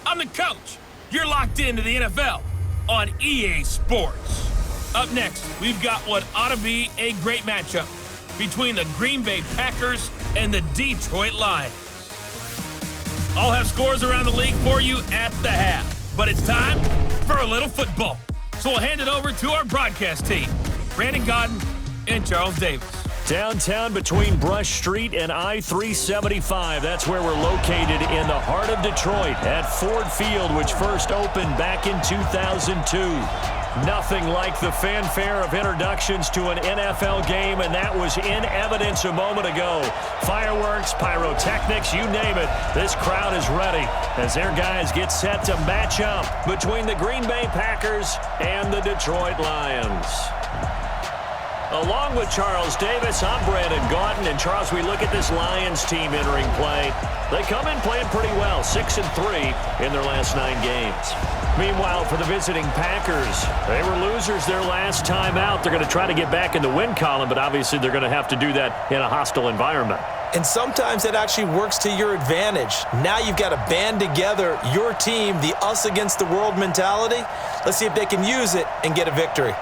I'm the coach. You're locked into the NFL on EA Sports. Up next, we've got what ought to be a great matchup between the Green Bay Packers and the Detroit Lions. I'll have scores around the league for you at the half, but it's time for a little football. So we'll hand it over to our broadcast team, Brandon Godden and Charles Davis. Downtown between Brush Street and I-375. That's where we're located in the heart of Detroit at Ford Field, which first opened back in 2002. Nothing like the fanfare of introductions to an NFL game, and that was in evidence a moment ago. Fireworks, pyrotechnics, you name it. This crowd is ready as their guys get set to match up between the Green Bay Packers and the Detroit Lions. Along with Charles Davis, I'm Brandon Gaudin. And Charles, we look at this Lions team entering play. They come in playing pretty well, 6-3 in their last 9 games. Meanwhile, for the visiting Packers, they were losers their last time out. They're going to try to get back in the win column, but obviously they're going to have to do that in a hostile environment. And sometimes that actually works to your advantage. Now you've got to band together your team, the us against the world mentality. Let's see if they can use it and get a victory.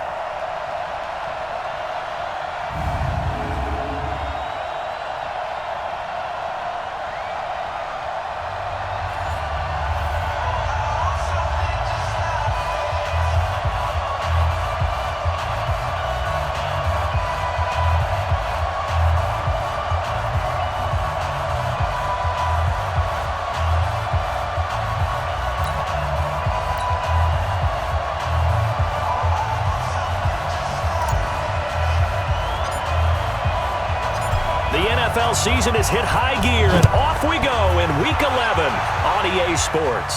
NFL season has hit high gear, and off we go in Week 11 on EA Sports.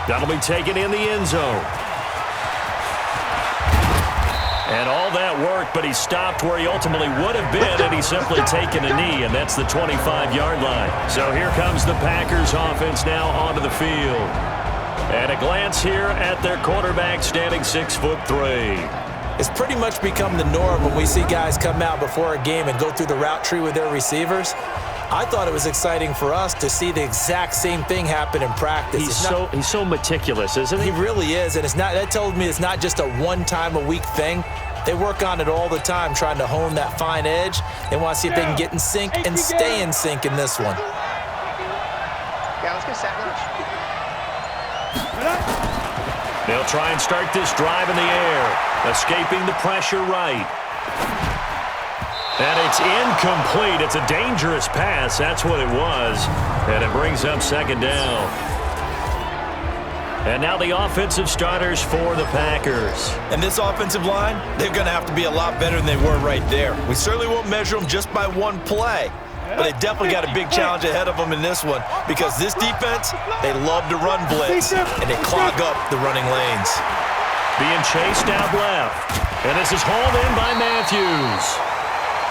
That'll be taken in the end zone. And all that work, but he stopped where he ultimately would have been had he simply taken a knee, and that's the 25-yard line. So here comes the Packers offense now onto the field. And a glance here at their quarterback standing 6'3". It's pretty much become the norm when we see guys come out before a game and go through the route tree with their receivers. I thought it was exciting for us to see the exact same thing happen in practice. He's so meticulous, isn't he? He really is, and that tells me it's not just a one-time-a-week thing. They work on it all the time, trying to hone that fine edge. They want to see if they can get in sync and stay in sync in this one. Yeah, let's get set lunch. They'll try and start this drive in the air, escaping the pressure right. And it's incomplete. It's a dangerous pass. That's what it was. And it brings up second down. And now the offensive starters for the Packers. And this offensive line, they're going to have to be a lot better than they were right there. We certainly won't measure them just by one play. But they definitely got a big challenge ahead of them in this one because this defense, they love to run blitz, and they clog up the running lanes. Being chased out left. And this is hauled in by Matthews.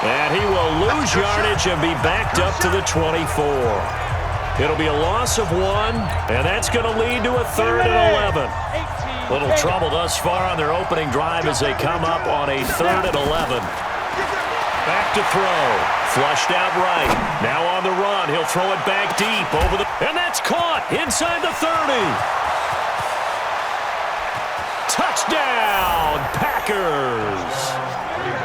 And he will lose yardage and be backed up to the 24. It'll be a loss of 1, and that's going to lead to a 3rd and 11. Little trouble thus far on their opening drive as they come up on a 3rd and 11. Back to throw. Flushed out right. Now on the run. He'll throw it back deep over the... And that's caught inside the 30. Touchdown, Packers.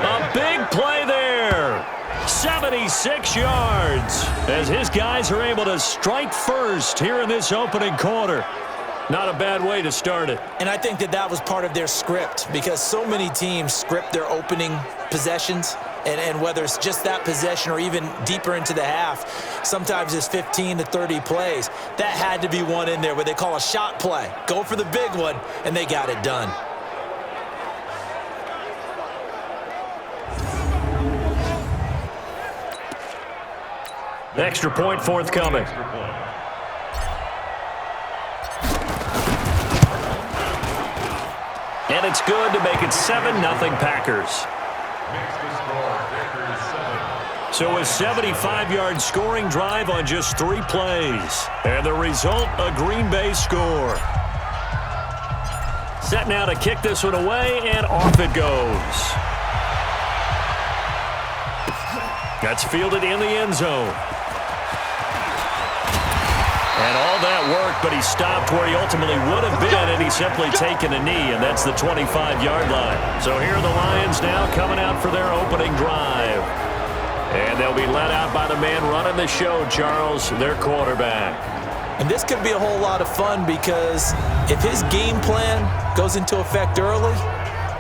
A big play there. 76 yards as his guys are able to strike first here in this opening quarter. Not a bad way to start it. And I think that was part of their script because so many teams script their opening possessions. And whether it's just that possession or even deeper into the half, sometimes it's 15 to 30 plays. That had to be one in there where they call a shot play. Go for the big one, and they got it done. Extra point forthcoming. And it's good to make it 7-0 Packers. So a 75-yard scoring drive on just 3 plays. And the result, a Green Bay score. Set now to kick this one away, and off it goes. That's fielded in the end zone. And all that work, but he stopped where he ultimately would have been, and he's simply taken a knee, and that's the 25-yard line. So here are the Lions now coming out for their opening drive. And they'll be led out by the man running the show, Charles, their quarterback. And this could be a whole lot of fun because if his game plan goes into effect early,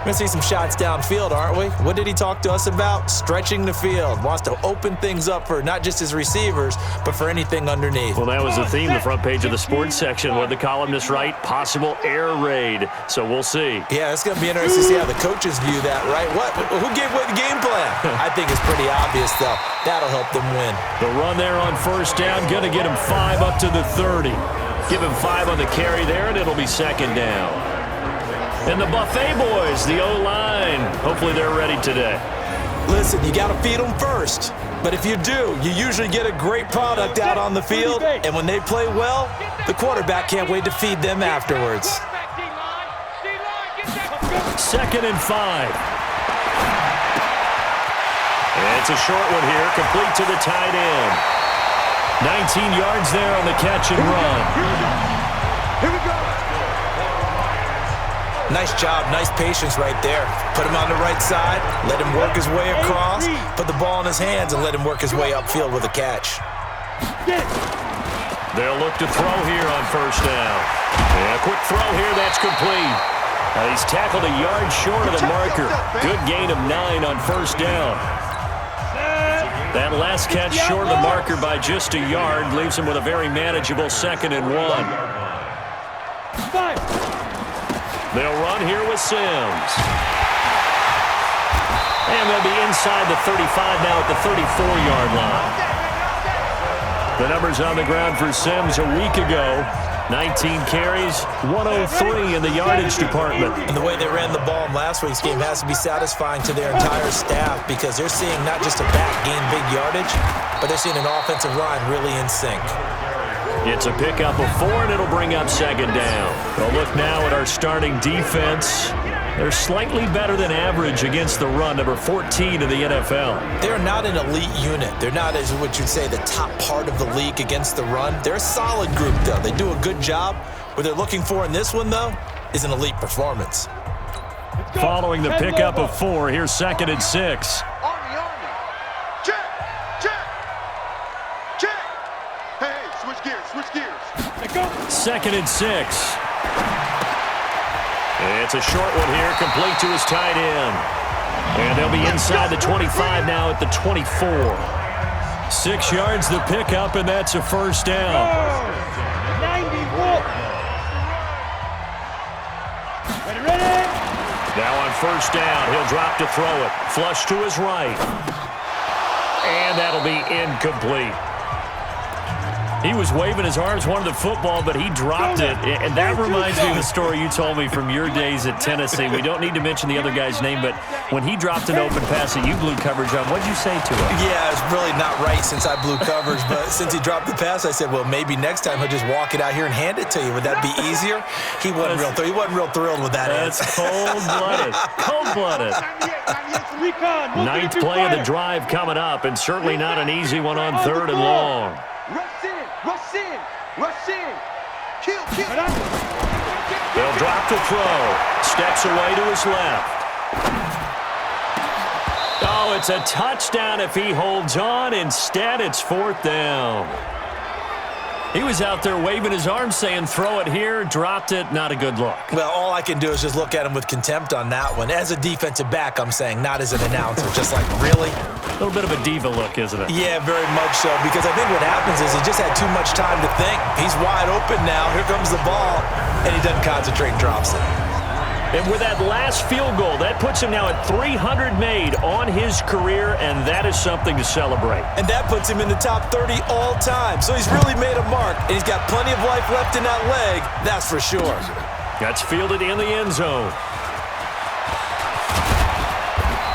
we're going to see some shots downfield, aren't we? What did he talk to us about? Stretching the field. Wants to open things up for not just his receivers, but for anything underneath. Well, that was the theme, the front page of the sports section. What the columnists write, possible air raid. So we'll see. Yeah, it's going to be interesting to see how the coaches view that, right? Who gave away the game plan? I think it's pretty obvious, though. That'll help them win. The run there on first down, going to get him 5 up to the 30. Give him 5 on the carry there, and it'll be second down. And the Buffet boys, the O-line, hopefully they're ready today. Listen, you got to feed them first. But if you do, you usually get a great product out on the field. And when they play well, the quarterback can't wait to feed them afterwards. 2nd and 5. And it's a short one here, complete to the tight end. 19 yards there on the catch and run. Here we go. Nice job, nice patience right there. Put him on the right side, let him work his way across, put the ball in his hands, and let him work his way upfield with a catch. They'll look to throw here on first down. And a quick throw here, that's complete. He's tackled a yard short of the marker. Good gain of 9 on first down. That last catch short of the marker by just a yard leaves him with a very manageable 2nd and 1. They'll run here with Sims. And they'll be inside the 35 now at the 34-yard line. The numbers on the ground for Sims a week ago. 19 carries, 103 in the yardage department. And the way they ran the ball in last week's game has to be satisfying to their entire staff because they're seeing not just a back gain big yardage, but they're seeing an offensive line really in sync. It's a pickup of 4, and it'll bring up second down. We'll look now at our starting defense. They're slightly better than average against the run, number 14 in the NFL. They're not an elite unit. They're not, as what you'd say, the top part of the league against the run. They're a solid group, though. They do a good job. What they're looking for in this one, though, is an elite performance. Following the pickup of 4, here's 2nd and 6. Second and 6. It's a short one here, complete to his tight end. And they'll be inside the 25 now at the 24. 6 yards the pickup, and that's a first down. 91. Ready? Now on first down, he'll drop to throw it. Flush to his right. And that'll be incomplete. He was waving his arms, wanted the football, but he dropped it. And that reminds me of the story you told me from your days at Tennessee. We don't need to mention the other guy's name, but when he dropped an open pass that you blew coverage on, what'd you say to him? Yeah, it's really not right since I blew coverage, but since he dropped the pass, I said, well, maybe next time he'll just walk it out here and hand it to you. Would that be easier? He wasn't real thrilled with that. That's cold-blooded. Cold-blooded. Ninth play of the drive coming up, and certainly not an easy one on 3rd and long. Rush in. Kill. They'll drop to throw. Steps away to his left. Oh, it's a touchdown if he holds on. Instead, it's 4th down. He was out there waving his arms saying, throw it here, dropped it, not a good look. Well, all I can do is just look at him with contempt on that one. As a defensive back, I'm saying, not as an announcer. Just like, really? A little bit of a diva look, isn't it? Yeah, very much so, because I think what happens is he just had too much time to think. He's wide open now. Here comes the ball, and he doesn't concentrate and drops it. And with that last field goal, that puts him now at 300 made on his career, and that is something to celebrate. And that puts him in the top 30 all time. So he's really made a mark, and he's got plenty of life left in that leg, that's for sure. That's fielded in the end zone.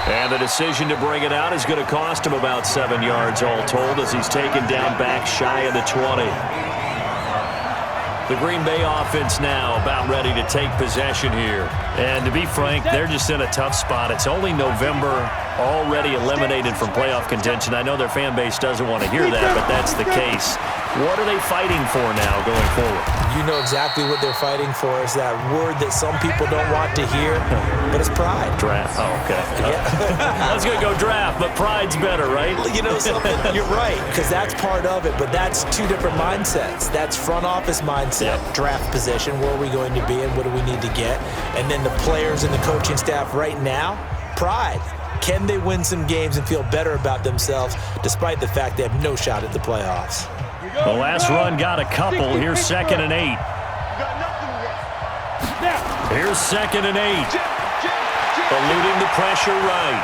And the decision to bring it out is going to cost him about 7 yards all told as he's taken down back shy of the 20. The Green Bay offense now about ready to take possession here. And to be frank, they're just in a tough spot. It's only November, already eliminated from playoff contention. I know their fan base doesn't want to hear that, but that's the case. What are they fighting for now going forward? You know exactly what they're fighting for. Is that word that some people don't want to hear, but it's pride. Draft. Oh, okay. Yeah. I was going to go draft, but pride's better, right? You know something? You're right, because that's part of it, but that's two different mindsets. That's front office mindset, draft position, where are we going to be and what do we need to get? And then the players and the coaching staff right now, pride. Can they win some games and feel better about themselves despite the fact they have no shot at the playoffs? The last run got a couple. Here's 2nd and 8. Here's 2nd and 8. Eluding the pressure right.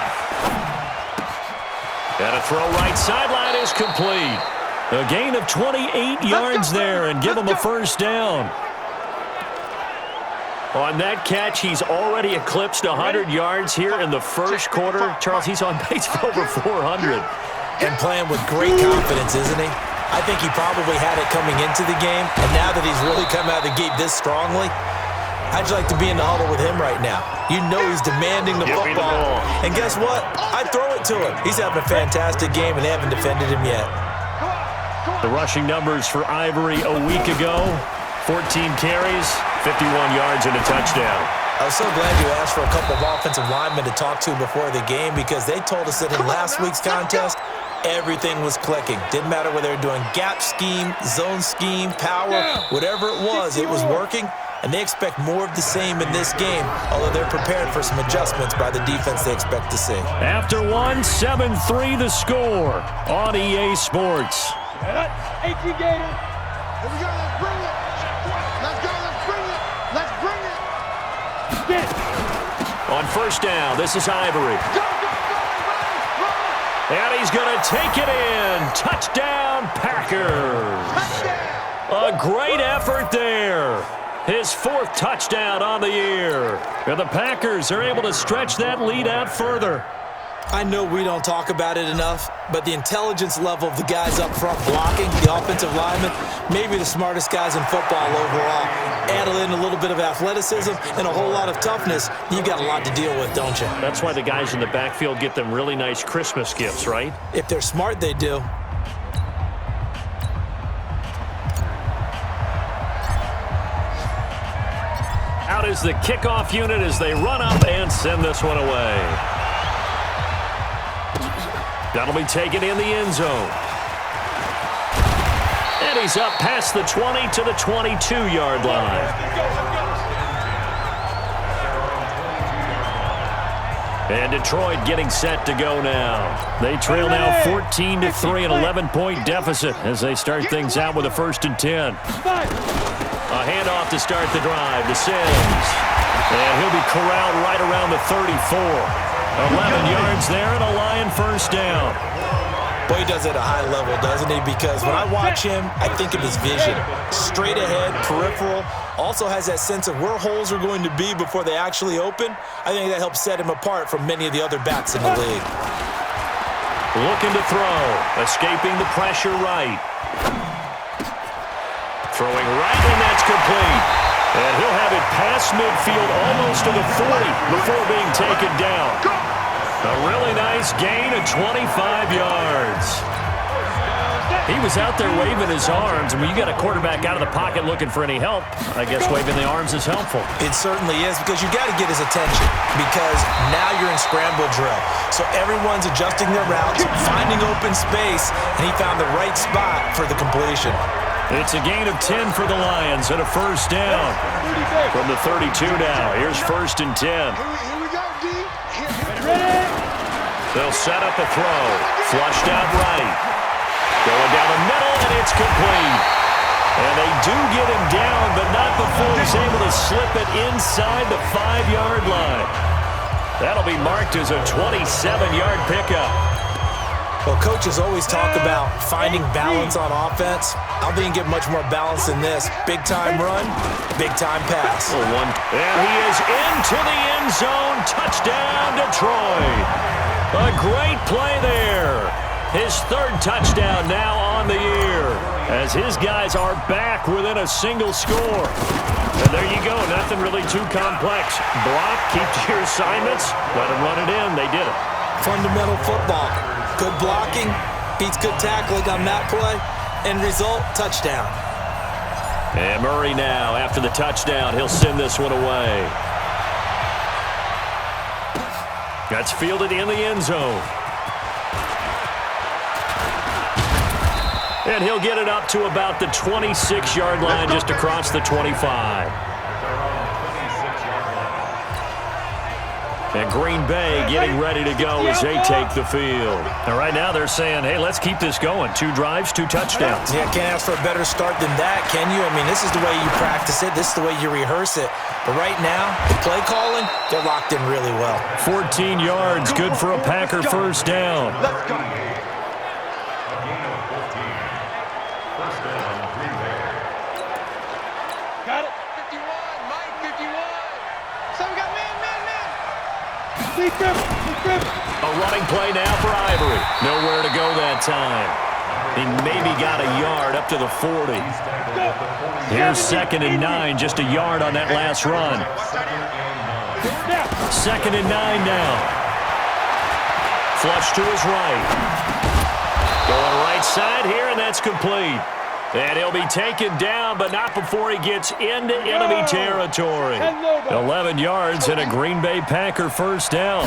And a throw right sideline is complete. A gain of 28 yards there and give him a first down. On that catch, he's already eclipsed 100 yards here in the first quarter. Charles, he's on pace for over 400. And playing with great confidence, isn't he? I think he probably had it coming into the game, and now that he's really come out of the gate this strongly, how'd you like to be in the huddle with him right now? You know he's demanding the football. And guess what? I'd throw it to him. He's having a fantastic game, and they haven't defended him yet. The rushing numbers for Ivory a week ago, 14 carries, 51 yards, and a touchdown. I was so glad you asked for a couple of offensive linemen to talk to before the game because they told us that in last week's contest, everything was clicking. Didn't matter whether they were doing gap scheme, zone scheme, power, whatever it was working. And they expect more of the same in this game, although they're prepared for some adjustments by the defense they expect to see. After 7-3 the score on EA Sports. 18 Gators. Here we go, let's bring it. Let's go, let's bring it. Let's bring it. Get it. On first down, this is Ivory. Go, go, go, And he's going to take it in. Touchdown, Packers. A great effort there. His 4th touchdown on the year. And the Packers are able to stretch that lead out further. I know we don't talk about it enough, but the intelligence level of the guys up front blocking, the offensive linemen, maybe the smartest guys in football overall. Add in a little bit of athleticism and a whole lot of toughness, you've got a lot to deal with, don't you? That's why the guys in the backfield get them really nice Christmas gifts, right? If they're smart, they do. Out is the kickoff unit as they run up and send this one away. That'll be taken in the end zone. And he's up past the 20 to the 22-yard line. And Detroit getting set to go now. They trail now 14-3, an 11-point deficit as they start things out with a 1st and 10. A handoff to start the drive to Sims. And he'll be corralled right around the 34. 11 yards there and a Lion first down. Boy, he does it at a high level, doesn't he? Because when I watch him, I think of his vision. Straight ahead, peripheral. Also has that sense of where holes are going to be before they actually open. I think that helps set him apart from many of the other backs in the league. Looking to throw. Escaping the pressure right. Throwing right, and that's complete. And he'll have it past midfield almost to the 40 before being taken down. A really nice gain of 25 yards. He was out there waving his arms. And when you got a quarterback out of the pocket looking for any help, I guess waving the arms is helpful. It certainly is because you got to get his attention because now you're in scramble drill. So everyone's adjusting their routes, finding open space, and he found the right spot for the completion. It's a gain of 10 for the Lions and a first down from the 32 now. Here's 1st and 10. Here we go, D. They'll set up a throw. Flushed out right. Going down the middle, and it's complete. And they do get him down, but not before he's able to slip it inside the 5-yard line. That'll be marked as a 27-yard pickup. Well, coaches always talk about finding balance on offense. I don't think you get much more balance than this. Big-time run, big-time pass. And he is into the end zone. Touchdown, Detroit. A great play there. His 3rd touchdown now on the year as his guys are back within a single score. And there you go. Nothing really too complex. Block, keep to your assignments, let them run it in. They did it. Fundamental football. Good blocking, beats good tackling on that play. End result, touchdown. And Murray now, after the touchdown, he'll send this one away. That's fielded in the end zone. And he'll get it up to about the 26-yard line, just across the 25. And Green Bay getting ready to go as they take the field. And right now they're saying, hey, let's keep this going. 2 drives, 2 touchdowns. Yeah, can't ask for a better start than that, can you? I mean, this is the way you practice it. This is the way you rehearse it. But right now, the play calling, they're locked in really well. 14 yards, good for a Packer first down. Let's go. Got it. 51, Mike, 51. So we got man. Deep grip. A running play now for Ivory. Nowhere to go that time. He maybe got a yard up to the 40. Here's 2nd and 9, just a yard on that last run. 2nd and 9 now. Flush to his right. Going right side here, and that's complete. And he'll be taken down, but not before he gets into enemy territory. 11 yards and a Green Bay Packer first down.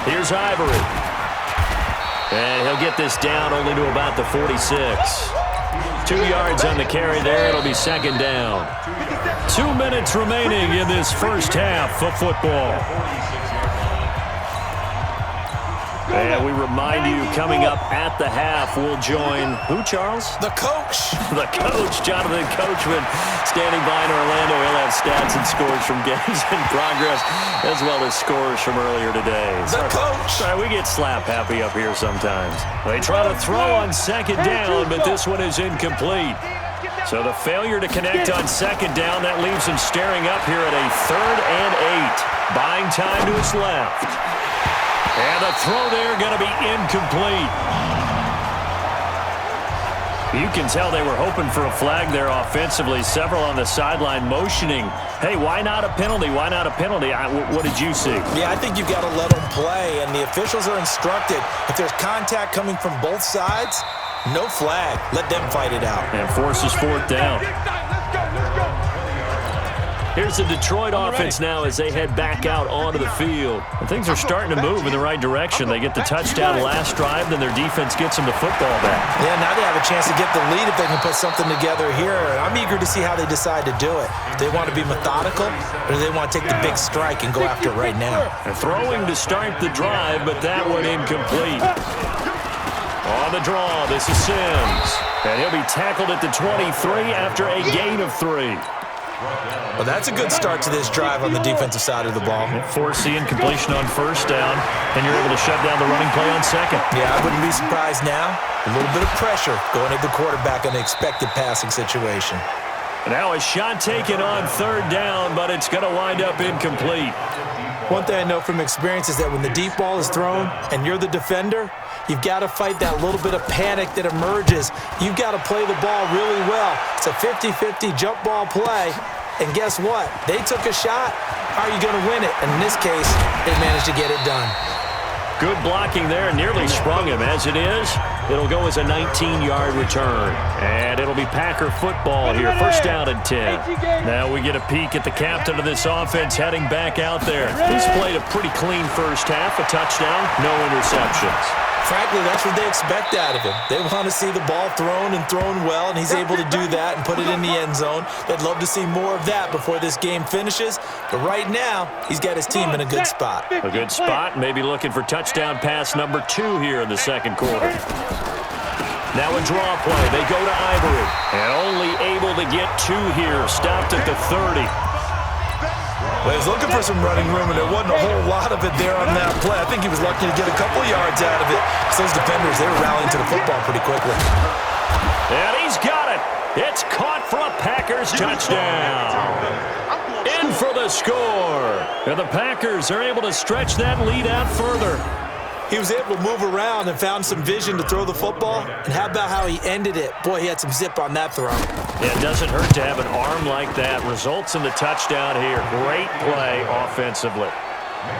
Here's Ivory. And he'll get this down only to about the 46. 2 yards on the carry there. It'll be 2nd down. 2 minutes remaining in this first half of football. And we remind you, coming up at the half, we'll join who, Charles? The coach. The coach, Jonathan Coachman, standing by in Orlando. He'll have stats and scores from games in progress, as well as scores from earlier today. The coach. Sorry, we get slap happy up here sometimes. They try to throw on 2nd down, but this one is incomplete. So the failure to connect on 2nd down, that leaves him staring up here at a 3rd and 8. Buying time to his left. And the throw there going to be incomplete. You can tell they were hoping for a flag there offensively. Several on the sideline motioning. Hey, why not a penalty? Why not a penalty? What did you see? Yeah, I think you've got to let them play, and the officials are instructed. If there's contact coming from both sides, no flag. Let them fight it out. And forces 4th down. Here's the Detroit offense now as they head back out onto the field. And things are starting to move in the right direction. They get the touchdown last drive, then their defense gets them the football back. Yeah, now they have a chance to get the lead if they can put something together here. I'm eager to see how they decide to do it. Do they want to be methodical, or do they want to take the big strike and go after it right now? And throwing to start the drive, but that one incomplete. On the draw, this is Sims. And he'll be tackled at the 23 after a gain of 3. Well, that's a good start to this drive on the defensive side of the ball. Forcing completion on 1st down, and you're able to shut down the running play on 2nd. Yeah, I wouldn't be surprised now. A little bit of pressure going at the quarterback in the expected passing situation. And now a shot taken on 3rd down, but it's going to wind up incomplete. One thing I know from experience is that when the deep ball is thrown and you're the defender, you've got to fight that little bit of panic that emerges. You've got to play the ball really well. It's a 50-50 jump ball play. And guess what? They took a shot. How are you going to win it? And in this case, they managed to get it done. Good blocking there. Nearly sprung him. As it is, it'll go as a 19-yard return. And it'll be Packer football here. 1st down and 10. Now we get a peek at the captain of this offense heading back out there. He's played a pretty clean first half. A touchdown, no interceptions. Frankly, that's what they expect out of him. They want to see the ball thrown and thrown well, and he's able to do that and put it in the end zone. They'd love to see more of that before this game finishes. But right now, he's got his team in a good spot. A good spot, maybe looking for touchdown pass number 2 here in the 2nd quarter. Now a draw play. They go to Ivory. And only able to get 2 here. Stopped at the 30. Well, he was looking for some running room, and there wasn't a whole lot of it there on that play. I think he was lucky to get a couple yards out of it. So those defenders, they were rallying to the football pretty quickly. And he's got it. It's caught for a Packers touchdown. In for the score. And the Packers are able to stretch that lead out further. He was able to move around and found some vision to throw the football. And how about how he ended it? Boy, he had some zip on that throw. Yeah, it doesn't hurt to have an arm like that. Results in the touchdown here. Great play offensively.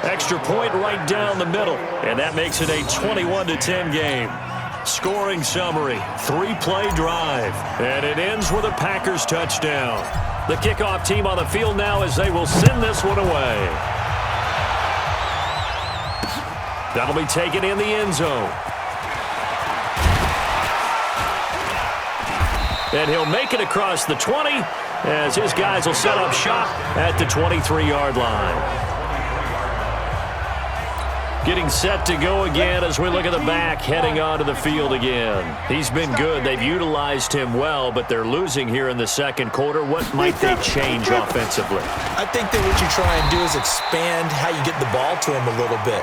Extra point right down the middle. And that makes it a 21-10 game. Scoring summary, 3-play drive, and it ends with a Packers touchdown. The kickoff team on the field now as they will send this one away. That'll be taken in the end zone. And he'll make it across the 20 as his guys will set up shop at the 23-yard line. Getting set to go again as we look at the back heading onto the field again. He's been good. They've utilized him well, but they're losing here in the second quarter. What might they change offensively? I think that what you try and do is expand how you get the ball to him a little bit.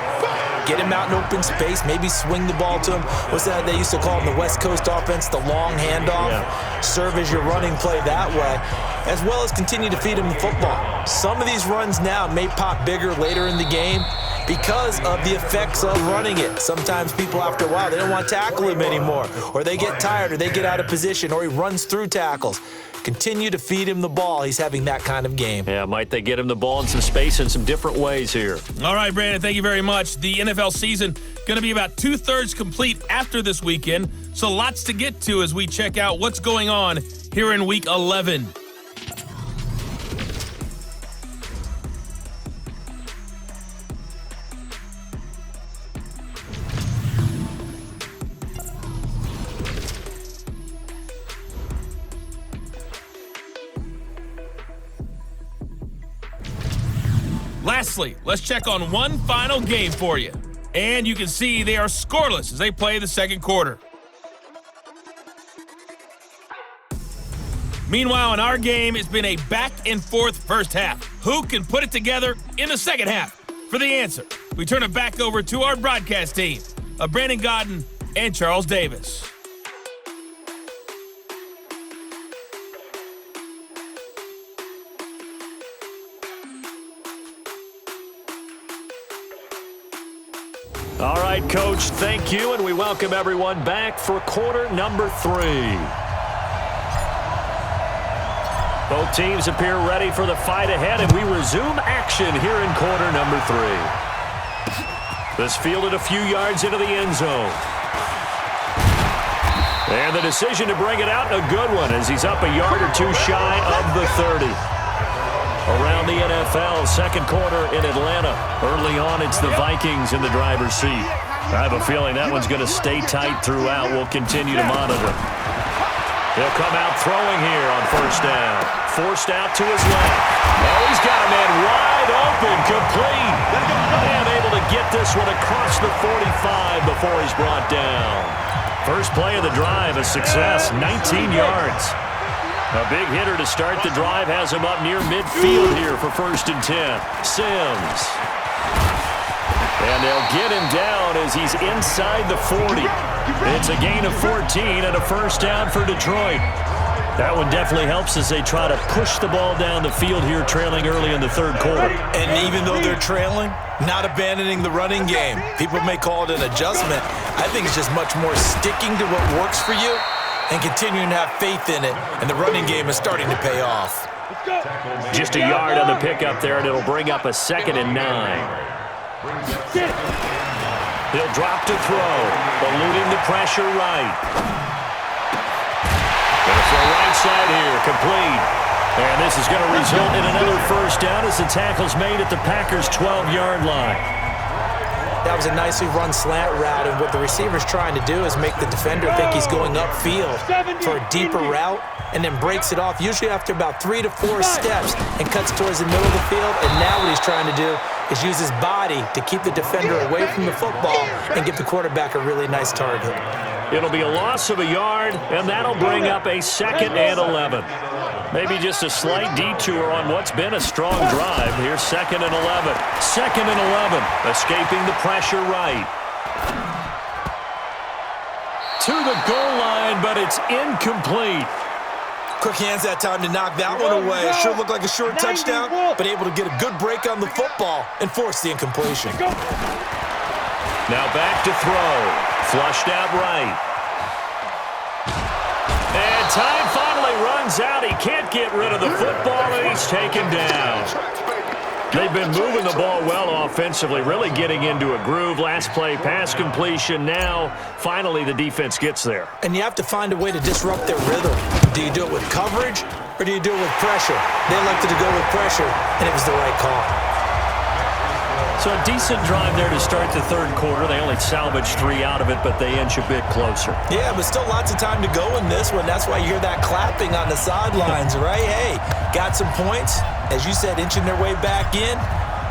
Get him out in open space, maybe swing the ball to him. What's that they used to call in the West Coast offense, the long handoff? Yeah. Serve as your running play that way, as well as continue to feed him the football. Some of these runs now may pop bigger later in the game because of the effects of running it. Sometimes people, after a while, they don't want to tackle him anymore, or they get tired, or they get out of position, or he runs through tackles. Continue to feed him the ball. He's having that kind of game. Yeah, might they get him the ball in some space in some different ways here. All right, Brandon, thank you very much. The NFL season going to be about 2/3 complete after this weekend, so lots to get to as we check out what's going on here in Week 11. Lastly, let's check on one final game for you. And you can see they are scoreless as they play the second quarter. Meanwhile, in our game, it's been a back-and-forth first half. Who can put it together in the second half? For the answer, we turn it back over to our broadcast team of Brandon Godden and Charles Davis. All right, Coach, thank you, and we welcome everyone back for quarter number 3. Both teams appear ready for the fight ahead, and we resume action here in quarter number 3. This fielded a few yards into the end zone. And the decision to bring it out, a good one, as he's up a yard or two shy of the 30. Around the NFL, second quarter in Atlanta. Early on, it's the Vikings in the driver's seat. I have a feeling that one's going to stay tight throughout. We'll continue to monitor. He'll come out throwing here on first down. Forced out to his left. Oh, he's got a man wide open, complete. And able to get this one across the 45 before he's brought down. First play of the drive, a success, 19 yards. A big hitter to start the drive has him up near midfield here for 1st and 10. Sims. And they'll get him down as he's inside the 40. It's a gain of 14 and a first down for Detroit. That one definitely helps as they try to push the ball down the field here, trailing early in the third quarter. And even though they're trailing, not abandoning the running game. People may call it an adjustment. I think it's just much more sticking to what works for you and continuing to have faith in it, and the running game is starting to pay off. Just a yard on the pickup there, and it'll bring up a 2nd and 9. He'll drop to throw, eluding the pressure right. Gonna throw right side here, complete. And this is going to result in another first down as the tackle's made at the Packers' 12-yard line. That was a nicely run slant route, and what the receiver's trying to do is make the defender think he's going upfield for a deeper route, and then breaks it off, usually after about 3 to 4 steps, and cuts towards the middle of the field. And now what he's trying to do is use his body to keep the defender away from the football and give the quarterback a really nice target. It'll be a loss of a yard, and that'll bring up a 2nd and 11. Maybe just a slight detour on what's been a strong drive. Here's 2nd and 11. 2nd and 11, escaping the pressure right. To the goal line, but it's incomplete. Quick hands that time to knock that one away. It sure looked like a short touchdown, but able to get a good break on the football and force the incompletion. Now back to throw. Flushed out right. And time finally runs out. He can't get rid of the football, and he's taken down. They've been moving the ball well offensively, really getting into a groove. Last play, pass completion. Now, finally, the defense gets there. And you have to find a way to disrupt their rhythm. Do you do it with coverage, or do you do it with pressure? They elected to go with pressure, and it was the right call. So a decent drive there to start the third quarter. They only salvaged 3 out of it, but they inch a bit closer. Yeah, but still lots of time to go in this one. That's why you hear that clapping on the sidelines, right? Hey, got some points. As you said, inching their way back in.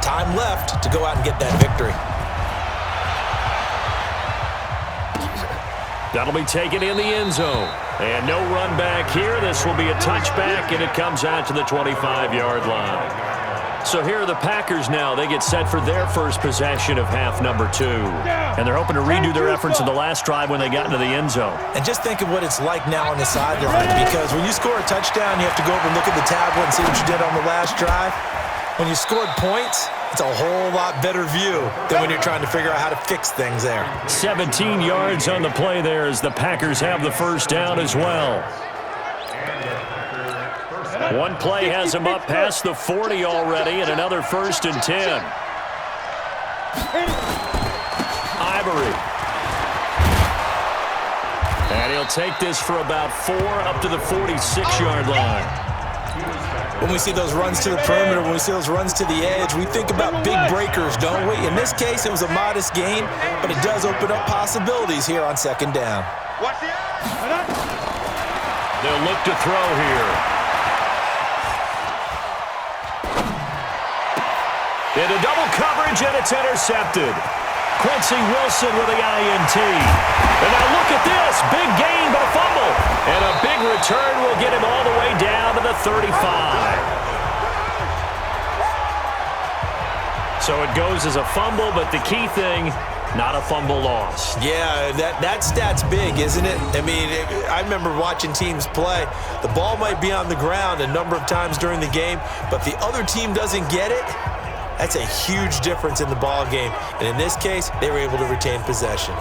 Time left to go out and get that victory. That'll be taken in the end zone. And no run back here. This will be a touchback, and it comes out to the 25-yard line. So here are the Packers now. They get set for their first possession of half number 2. And they're hoping to redo their efforts in the last drive when they got into the end zone. And just think of what it's like now on the sideline, because when you score a touchdown, you have to go over and look at the tablet and see what you did on the last drive. When you scored points, it's a whole lot better view than when you're trying to figure out how to fix things there. 17 yards on the play there as the Packers have the first down as well. One play has them up past the 40 already, and another 1st and 10. Ivory. And he'll take this for about 4 up to the 46-yard line. When we see those runs to the perimeter, when we see those runs to the edge, we think about big breakers, don't we? In this case, it was a modest gain, but it does open up possibilities here on 2nd down. They'll look to throw here. Into double coverage, and it's intercepted. Quincy Wilson with the INT. And now look at this. Big gain, but a fumble. And a big return will get him all the way down to the 35. So it goes as a fumble, but the key thing, not a fumble loss. Yeah, that stat's big, isn't it? I mean, I remember watching teams play. The ball might be on the ground a number of times during the game, but the other team doesn't get it. That's a huge difference in the ball game. And in this case, they were able to retain possession.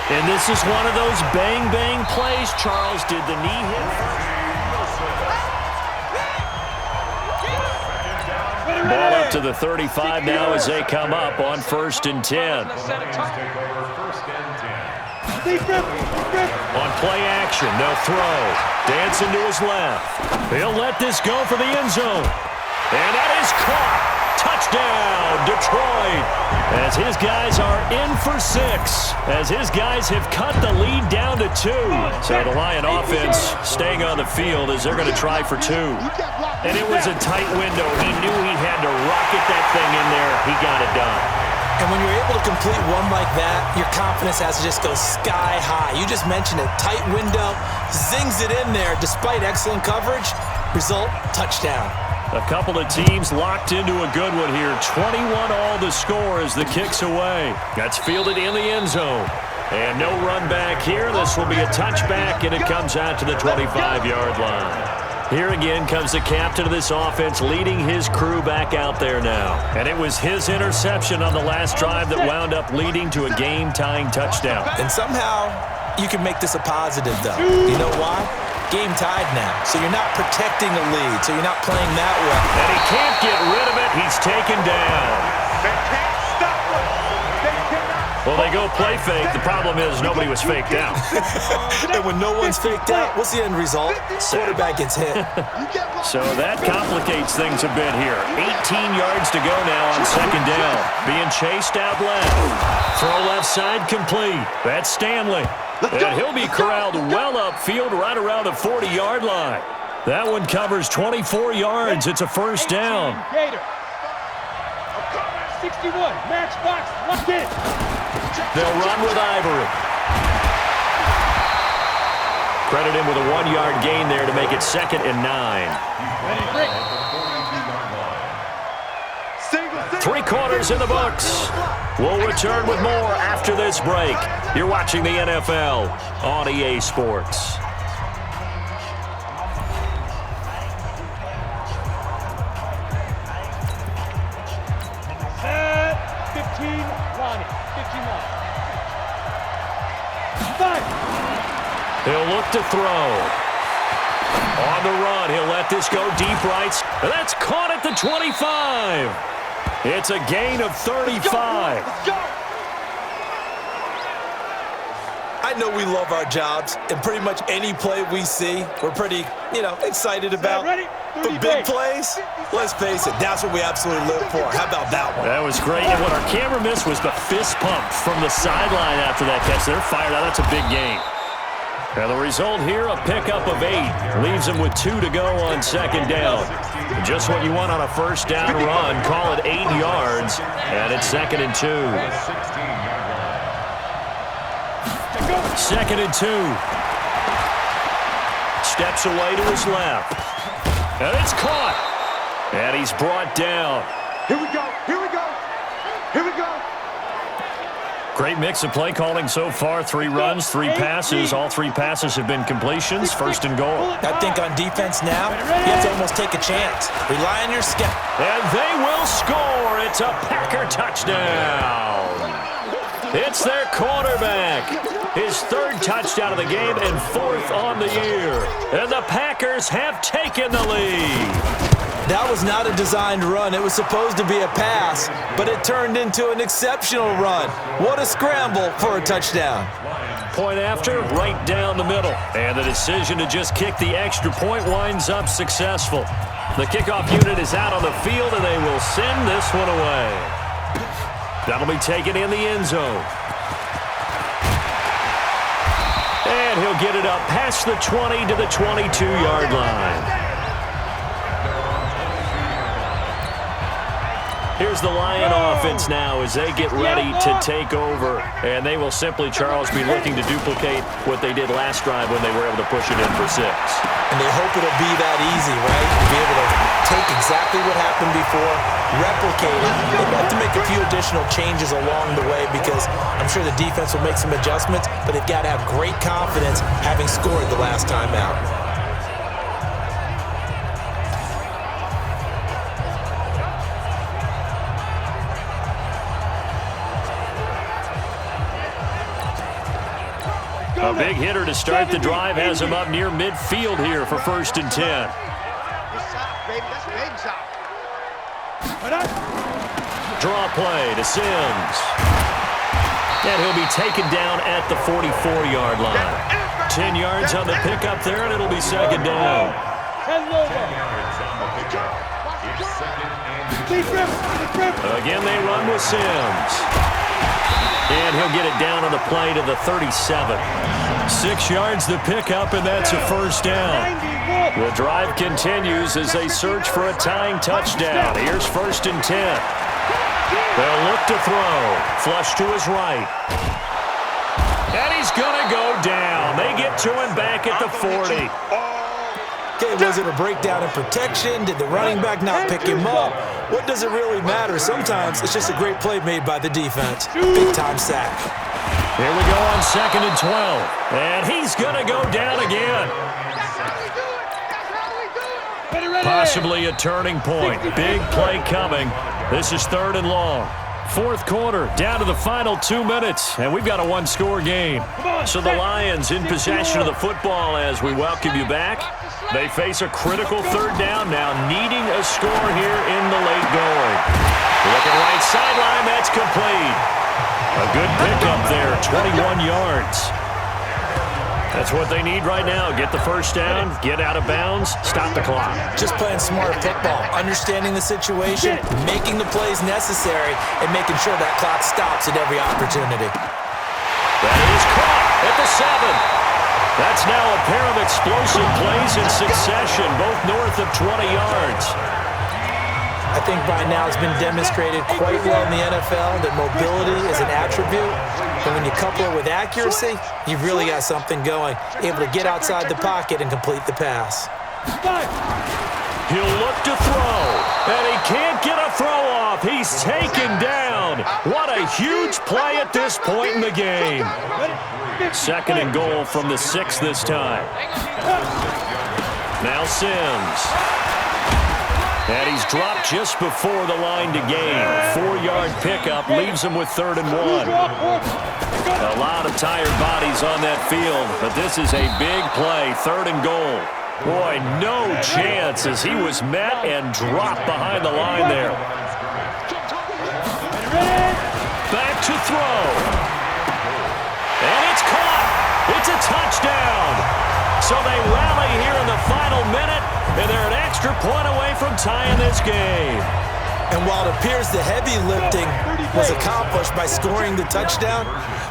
And this is one of those bang-bang plays. Charles, did the knee hit first? Ball up to the 35 now as they come up on 1st and 10. On play action, they'll throw. Dancing to his left. He'll let this go for the end zone. And that is caught. Touchdown, Detroit. As his guys are in for 6. As his guys have cut the lead down to 2. So the Lion offense staying on the field as they're going to try for 2. And it was a tight window. He knew he had to rocket that thing in there. He got it done. And when you're able to complete one like that, your confidence has to just go sky high. You just mentioned it. Tight window, zings it in there despite excellent coverage. Result, touchdown. A couple of teams locked into a good one here. 21 all the score as the kick's away. That's fielded in the end zone. And no run back here. This will be a touchback, and it comes out to the 25-yard line. Here again comes the captain of this offense leading his crew back out there now. And it was his interception on the last drive that wound up leading to a game-tying touchdown. And somehow you can make this a positive, though. You know why? Game tied now. So you're not protecting a lead. So you're not playing that way. And he can't get rid of it. He's taken down. They can't stop us. They cannot. Well, they go play fake. The problem is nobody was faked out. And when no one's faked out, what's the end result? Quarterback gets hit. So that complicates things a bit here. 18 yards to go now on 2nd down. Being chased out left. Throw left side complete. That's Stanley. And he'll be corralled well upfield right around the 40-yard line. That one covers 24 yards. It's a 1st down. 61, matchbox, lock in. They'll run with Ivory. Credit him with a 1-yard gain there to make it 2nd and 9. 3 quarters in the books. We'll return with more after this break. You're watching the NFL on EA Sports. He'll look to throw. On the run, he'll let this go deep right. That's caught at the 25. It's a gain of 35. Let's go. I know we love our jobs, and pretty much any play we see, we're pretty, excited about. But big plays, let's face it, that's what we absolutely live for. How about that one? That was great. And what our camera missed was the fist pump from the sideline after that catch. They're fired out. That's a big gain. And the result here, a pickup of 8. Leaves them with 2 to go on second down. Just what you want on a first down run. Call it 8 yards. And it's 2nd and 2. 2nd and 2. Steps away to his left. And it's caught. And he's brought down. Here we go. Here we go. Here we go. Great mix of play calling so far. 3 runs, 3 passes. All 3 passes have been completions. 1st and goal. I think on defense now, you have to almost take a chance. Rely on your scout. And they will score. It's a Packer touchdown. It's their quarterback. His 3rd touchdown of the game and 4th on the year. And the Packers have taken the lead. That was not a designed run. It was supposed to be a pass, but it turned into an exceptional run. What a scramble for a touchdown. Point after, right down the middle. And the decision to just kick the extra point winds up successful. The kickoff unit is out on the field, and they will send this one away. That'll be taken in the end zone. And he'll get it up past the 20 to the 22-yard line. Here's the Lion offense now as they get ready to take over. And they will simply, Charles, be looking to duplicate what they did last drive when they were able to push it in for 6. And they hope it'll be that easy, right? To be able to take exactly what happened before, replicate it. They have to make a few additional changes along the way because I'm sure the defense will make some adjustments, but they've got to have great confidence having scored the last time out. A big hitter to start the drive has him up near midfield here for 1st and 10. Draw play to Sims. And he'll be taken down at the 44-yard line. 10 yards on the pickup there, and it'll be 2nd down. Again, they run with Sims. And he'll get it down on the play to the 37. 6 yards the pickup, and that's a 1st down. The drive continues as they search for a tying touchdown. Here's 1st and 10. They'll look to throw. Flush to his right. And he's going to go down. They get to him back at the 40. Okay, was it a breakdown in protection? Did the running back not pick him up? What does it really matter? Sometimes it's just a great play made by the defense. Big-time sack. Here we go on 2nd and 12. And he's going to go down again. Possibly a turning point. Big play coming. This is 3rd and long. 4th quarter, down to the final 2 minutes, and we've got a 1-score game. So the Lions in possession of the football as we welcome you back. They face a critical 3rd down now, needing a score here in the late going. Looking right sideline, that's complete. A good pickup there, 21 yards. That's what they need right now. Get the 1st down, get out of bounds, stop the clock. Just playing smart football, understanding the situation, making the plays necessary, and making sure that clock stops at every opportunity. That is caught at the 7. That's now a pair of explosive plays in succession, both north of 20 yards. I think by now it's been demonstrated quite well in the NFL that mobility is an attribute. And when you couple it with accuracy, you've really got something going. Able to get outside the pocket and complete the pass. He'll look to throw, and he can't get a throw off. He's taken down. What a huge play at this point in the game. 2nd and goal from the 6 this time. Now Sims. And he's dropped just before the line to gain. 4-yard pickup leaves him with 3rd and 1. A lot of tired bodies on that field, but this is a big play. 3rd and goal. Boy, no chance as he was met and dropped behind the line there. Back to throw. And it's caught. It's a touchdown. So they rally here in the final minute, and they're an extra point away from tying this game. And while it appears the heavy lifting was accomplished by scoring the touchdown,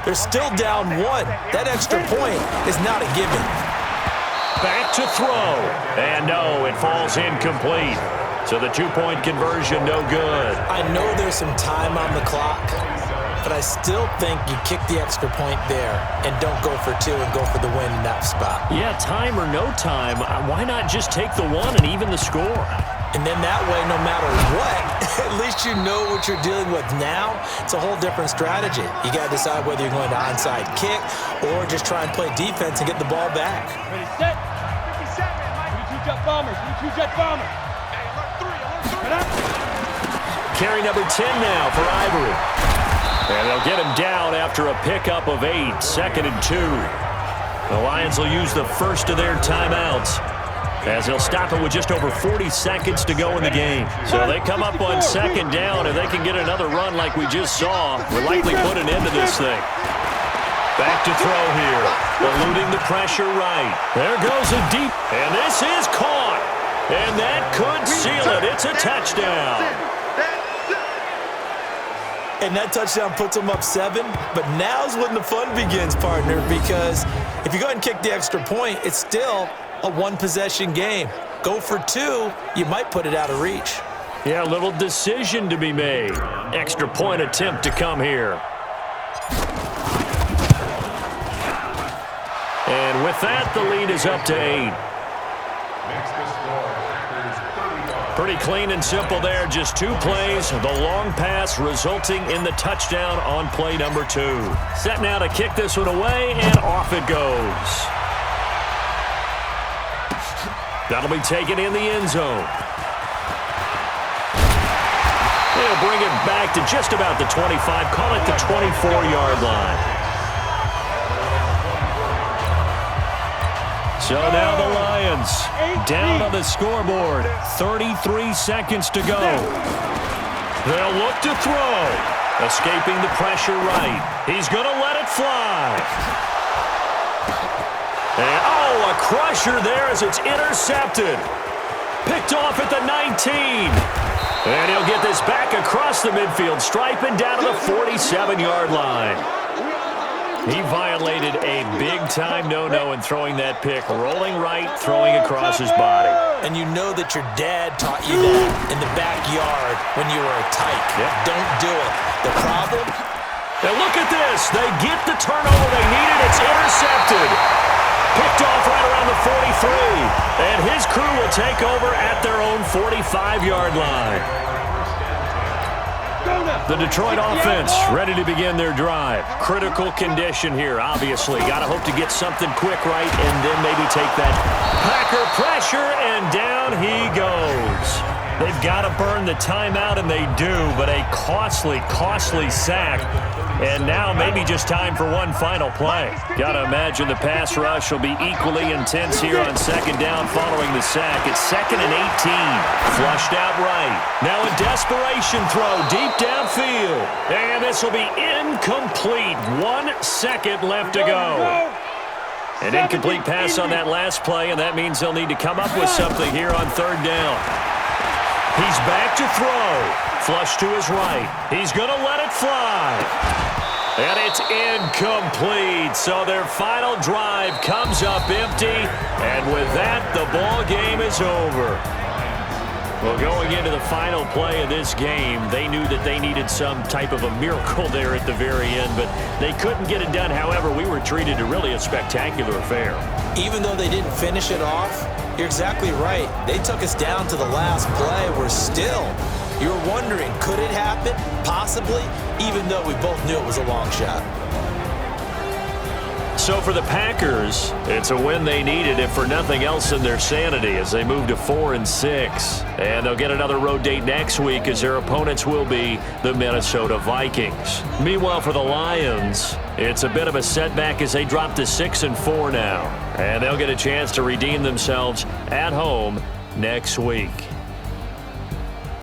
they're still down one. That extra point is not a given. Back to throw. And no, it falls incomplete. So the two-point conversion, no good. I know there's some time on the clock, but I still think you kick the extra point there and don't go for two and go for the win in that spot. Yeah, time or no time, why not just take the one and even the score? And then that way, no matter what, at least you know what you're dealing with now. It's a whole different strategy. You got to decide whether you're going to onside kick or just try and play defense and get the ball back. Ready, set. 57, Mike. 2 jet bombers. 2 jet bombers. Hey, alert 3. Carry number 10 now for Ivory. And they'll get him down after a pickup of 8, 2nd and 2. The Lions will use the first of their timeouts, as they'll stop it with just over 40 seconds to go in the game. So they come up on 2nd down. If they can get another run like we just saw, we'll likely put an end to this thing. Back to throw here. Eluding the pressure right. There goes a deep. And this is caught. And that could seal it. It's a touchdown. And that touchdown puts them up 7. But now's when the fun begins, partner, because if you go ahead and kick the extra point, it's still a one-possession game. Go for 2, you might put it out of reach. Yeah, a little decision to be made. Extra point attempt to come here. And with that, the lead is up to 8. Pretty clean and simple there. Just 2 plays. The long pass resulting in the touchdown on play number 2. Set now to kick this one away, and off it goes. That'll be taken in the end zone. They'll bring it back to just about the 25. Call it the 24-yard line. So now the Lions down on the scoreboard. 33 seconds to go. They'll look to throw. Escaping the pressure right. He's going to let it fly. And, a crusher there as it's intercepted. Picked off at the 19. And he'll get this back across the midfield stripe and down to the 47-yard line. He violated a big-time no-no in throwing that pick. Rolling right, throwing across his body. And you know that your dad taught you that in the backyard when you were a tyke. Yep. Don't do it. The problem? Now look at this. They get the turnover they needed. It's intercepted. Picked off right around the 43. And his crew will take over at their own 45-yard line. The Detroit offense ready to begin their drive. Critical condition here, obviously. Got to hope to get something quick right and then maybe take that Packer pressure, and down he goes. They've got to burn the timeout, and they do, but a costly, costly sack. And now maybe just time for one final play. Got to imagine the pass rush will be equally intense here on 2nd down following the sack. It's 2nd and 18. Flushed out right. Now a desperation throw deep downfield. And this will be incomplete. 1 second left to go. An incomplete pass on that last play, and that means they'll need to come up with something here on 3rd down. He's back to throw. Flush to his right. He's going to let it fly. And it's incomplete. So their final drive comes up empty. And with that, the ball game is over. Well, going into the final play of this game, they knew that they needed some type of a miracle there at the very end, but they couldn't get it done. However, we were treated to really a spectacular affair. Even though they didn't finish it off, you're exactly right. They took us down to the last play. We're still, you were wondering, could it happen? Possibly, even though we both knew it was a long shot. So for the Packers, it's a win they needed, if for nothing else in their sanity, as they move to 4-6. And they'll get another road date next week, as their opponents will be the Minnesota Vikings. Meanwhile, for the Lions, it's a bit of a setback as they drop to 6-4 now. And they'll get a chance to redeem themselves at home next week.